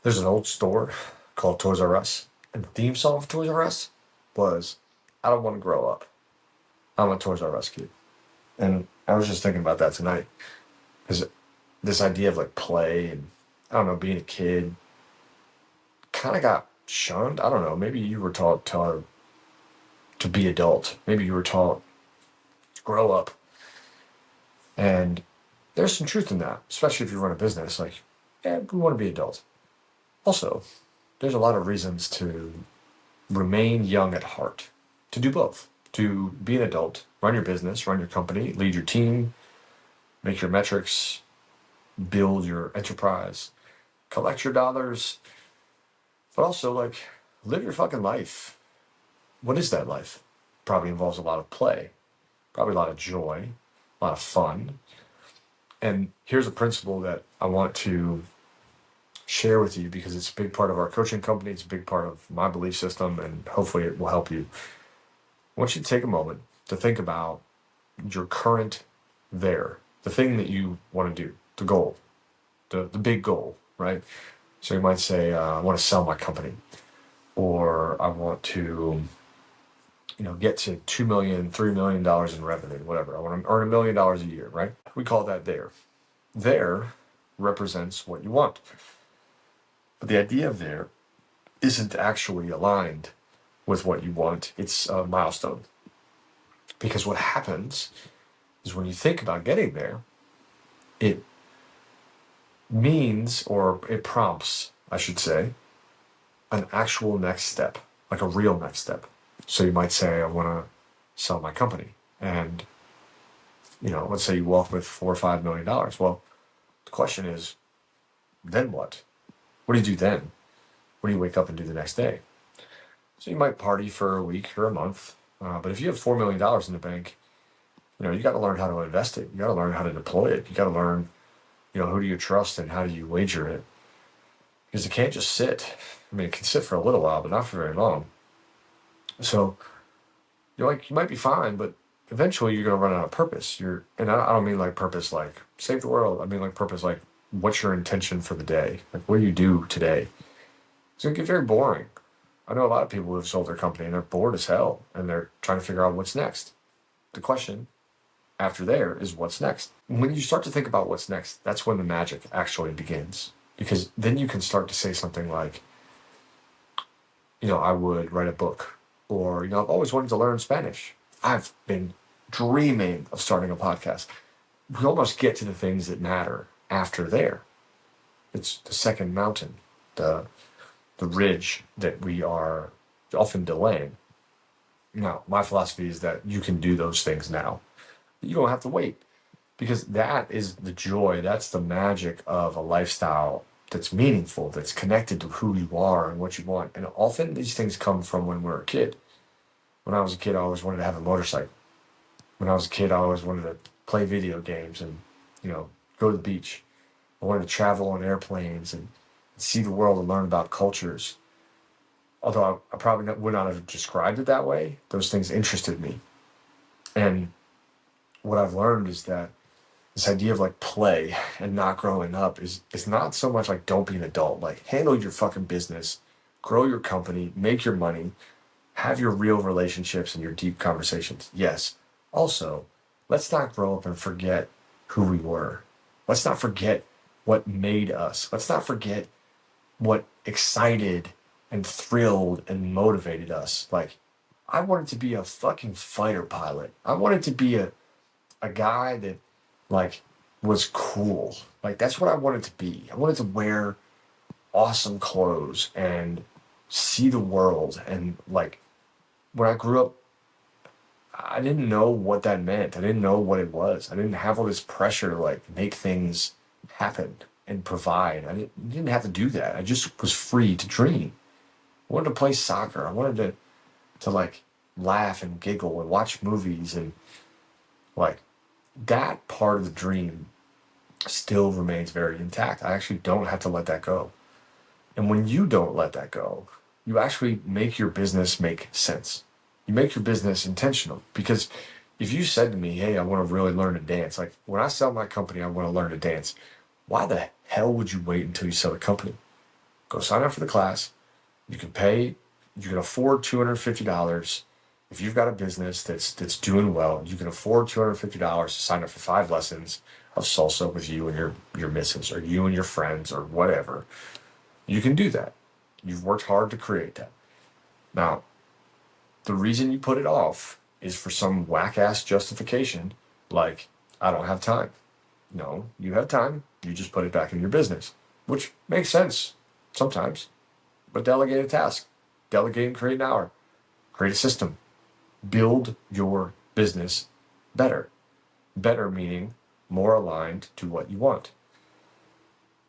There's an old store called Toys R Us, and the theme song of Toys R Us was, I don't want to grow up. I'm a Toys R Us kid. And I was just thinking about that tonight. Because this idea of like play and, I don't know, being a kid kind of got shunned. I don't know. Maybe you were taught to be adult. Maybe you were taught to grow up. And there's some truth in that, especially if you run a business. Like, yeah, we want to be adult. Also, there's a lot of reasons to remain young at heart, to do both, to be an adult, run your business, run your company, lead your team, make your metrics, build your enterprise, collect your dollars, but also like live your fucking life. What is that life? Probably involves a lot of play, probably a lot of joy, a lot of fun. And here's a principle that I want to share with you because it's a big part of our coaching company. It's a big part of my belief system, and hopefully it will help you. I want you to take a moment to think about your current there, the thing that you want to do, the goal, the big goal, right? So you might say, I want to sell my company, or I want to, get to $2 million, $3 million in revenue, whatever. I want to earn $1 million a year, right? We call that there. There represents what you want. But the idea of there isn't actually aligned with what you want. It's a milestone. Because what happens is when you think about getting there, it means, or it prompts, I should say, an actual next step, like a real next step. So you might say, I want to sell my company. And, let's say you walk with $4 or $5 million. Well, the question is, then what? What do you do then? What do you wake up and do the next day? So you might party for a week or a month. But if you have $4 million in the bank, you got to learn how to invest it. You got to learn how to deploy it. You got to learn, who do you trust and how do you wager it? Because it can't just sit. I mean, it can sit for a little while, but not for very long. So you might be fine, but eventually you're going to run out of purpose. And I don't mean like purpose like save the world. I mean like purpose like what's your intention for the day? Like what do you do today? It's going to get very boring. I know a lot of people who have sold their company and they're bored as hell and they're trying to figure out what's next. The question after there is what's next. When you start to think about what's next, that's when the magic actually begins. Because then you can start to say something like, I would write a book, or, I've always wanted to learn Spanish. I've been dreaming of starting a podcast. We almost get to the things that matter after there. It's the second mountain, the ridge that we are often delaying. Now, my philosophy is that you can do those things now. You don't have to wait, because that is the joy, that's the magic of a lifestyle that's meaningful, that's connected to who you are and what you want. And often these things come from when we're a kid. When I was a kid, I always wanted to have a motorcycle. When I was a kid, I always wanted to play video games and, go to the beach. I wanted to travel on airplanes and see the world and learn about cultures. Although I probably would not have described it that way, those things interested me. And what I've learned is that this idea of like play and not growing up is not so much like don't be an adult, like handle your fucking business, grow your company, make your money, have your real relationships and your deep conversations. Yes. Also, let's not grow up and forget who we were. Let's not forget what made us. Let's not forget what excited and thrilled and motivated us. Like, I wanted to be a fucking fighter pilot. I wanted to be a guy that like was cool. Like that's what I wanted to be. I wanted to wear awesome clothes and see the world. And like when I grew up, I didn't know what that meant. I didn't know what it was. I didn't have all this pressure to like make things happen and provide. I didn't have to do that. I just was free to dream. I wanted to play soccer. I wanted to like laugh and giggle and watch movies, and like that part of the dream still remains very intact. I actually don't have to let that go. And when you don't let that go, you actually make your business make sense. You make your business intentional. Because if you said to me, hey, I want to really learn to dance, like when I sell my company, I want to learn to dance. Why the hell would you wait until you sell a company? Go sign up for the class. You can afford $250. If you've got a business that's doing well, you can afford $250 to sign up for 5 lessons of salsa with you and your missus, or you and your friends, or whatever. You can do that. You've worked hard to create that. Now, the reason you put it off is for some whack-ass justification, like, I don't have time. No, you have time. You just put it back in your business, which makes sense sometimes. But delegate a task. Delegate and create an hour. Create a system. Build your business better. Better meaning more aligned to what you want.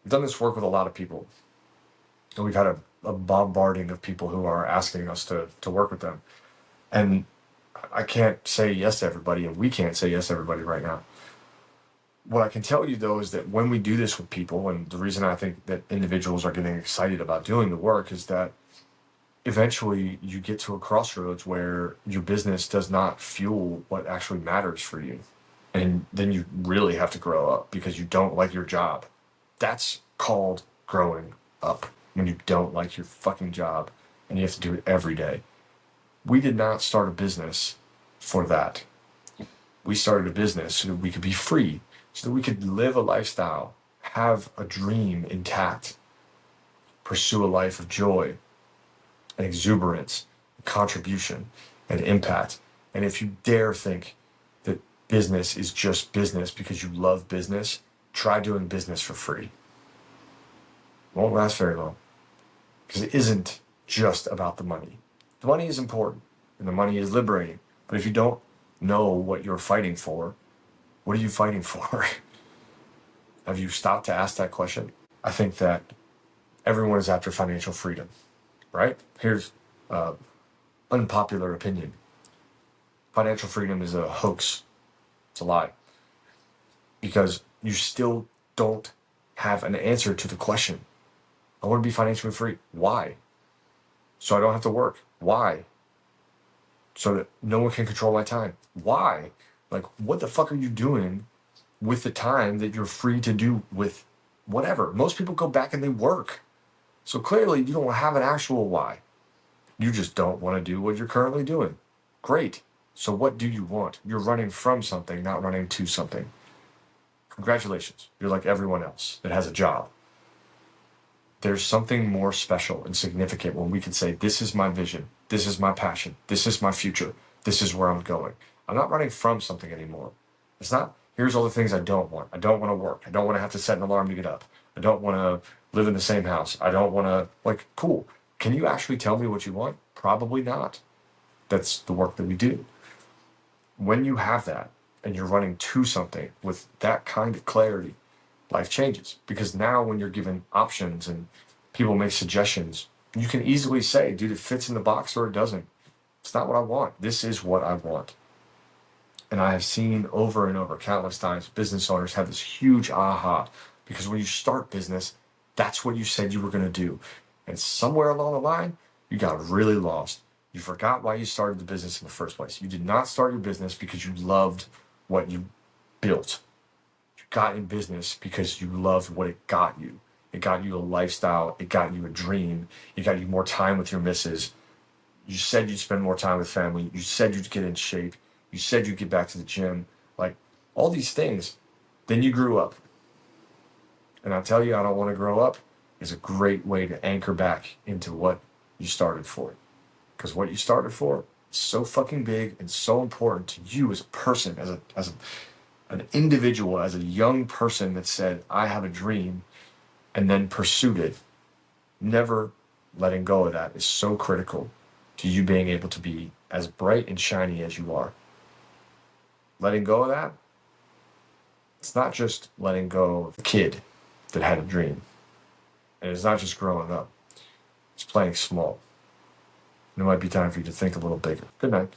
I've done this work with a lot of people. And we've had a bombarding of people who are asking us to work with them. And I can't say yes to everybody, and we can't say yes to everybody right now. What I can tell you, though, is that when we do this with people, and the reason I think that individuals are getting excited about doing the work is that eventually you get to a crossroads where your business does not fuel what actually matters for you. And then you really have to grow up because you don't like your job. That's called growing up, when you don't like your fucking job and you have to do it every day. We did not start a business for that. We started a business so that we could be free, so that we could live a lifestyle, have a dream intact, pursue a life of joy and exuberance, and contribution and impact. And if you dare think that business is just business because you love business, try doing business for free. It won't last very long, because it isn't just about the money. The money is important and the money is liberating. But if you don't know what you're fighting for, what are you fighting for? Have you stopped to ask that question? I think that everyone is after financial freedom, right? Here's unpopular opinion. Financial freedom is a hoax. It's a lie. Because you still don't have an answer to the question. I want to be financially free. Why? So I don't have to work. Why? So that no one can control my time. Why? Like, what the fuck are you doing with the time that you're free to do with whatever? Most people go back and they work. So clearly you don't have an actual why. You just don't want to do what you're currently doing. Great. So what do you want? You're running from something, not running to something. Congratulations. You're like everyone else that has a job. There's something more special and significant when we can say, this is my vision, this is my passion, this is my future, this is where I'm going. I'm not running from something anymore. It's not, here's all the things I don't want. I don't want to work. I don't want to have to set an alarm to get up. I don't want to live in the same house. I don't want to, like, cool. Can you actually tell me what you want? Probably not. That's the work that we do. When you have that and you're running to something with that kind of clarity, life changes. Because now when you're given options and people make suggestions, you can easily say, dude, it fits in the box or it doesn't. It's not what I want. This is what I want. And I have seen over and over countless times business owners have this huge aha, because when you start business, that's what you said you were going to do. And somewhere along the line, you got really lost. You forgot why you started the business in the first place. You did not start your business because you loved what you built. You got in business because you loved what it got you. It got you a lifestyle. It got you a dream. It got you more time with your missus. You said you'd spend more time with family. You said you'd get in shape. You said you'd get back to the gym. Like, all these things. Then you grew up. And I'll tell you, I don't want to grow up is a great way to anchor back into what you started for. Because what you started for is so fucking big and so important to you as a person, as an individual, as a young person that said, I have a dream, and then pursued it. Never letting go of that is so critical to you being able to be as bright and shiny as you are. Letting go of that, it's not just letting go of a kid that had a dream. And it's not just growing up. It's playing small. And it might be time for you to think a little bigger. Good night.